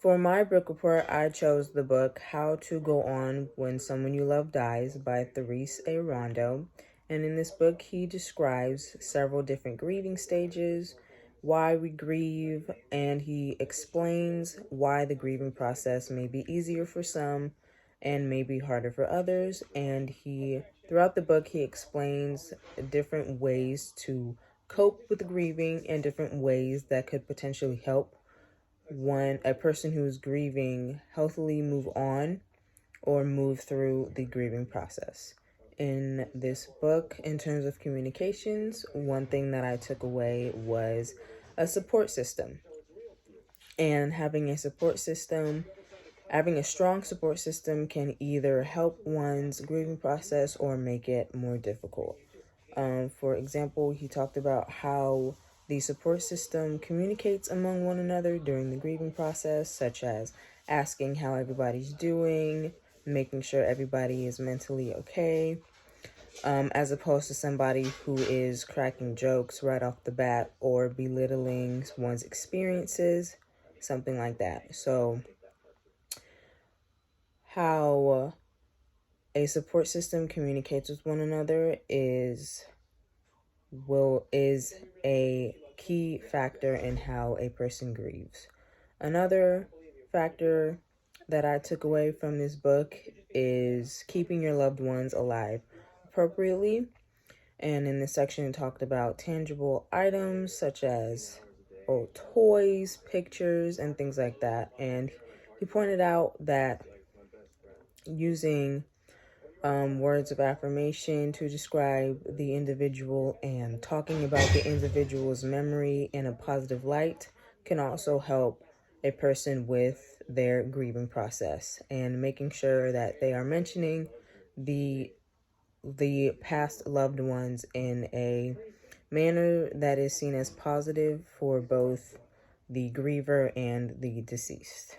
For my book report, I chose the book How to Go On When Someone You Love Dies by Therese Rando. And in this book, he describes several different grieving stages, why we grieve, and he explains why the grieving process may be easier for some and may be harder for others. And throughout the book, he explains different ways to cope with grieving and different ways that could potentially help a person who is grieving healthily move on or move through the grieving process. In this book, in terms of communications, one thing that I took away was a support system. And having a strong support system can either help one's grieving process or make it more difficult. For example, he talked about how the support system communicates among one another during the grieving process, such as asking how everybody's doing, making sure everybody is mentally okay, as opposed to somebody who is cracking jokes right off the bat or belittling one's experiences, something like that. So, how a support system communicates with one another is a key factor in how a person grieves. Another factor that I took away from this book is keeping your loved ones alive appropriately. And in this section, it talked about tangible items such as toys, pictures, and things like that. And he pointed out that using words of affirmation to describe the individual and talking about the individual's memory in a positive light can also help a person with their grieving process, and making sure that they are mentioning the past loved ones in a manner that is seen as positive for both the griever and the deceased.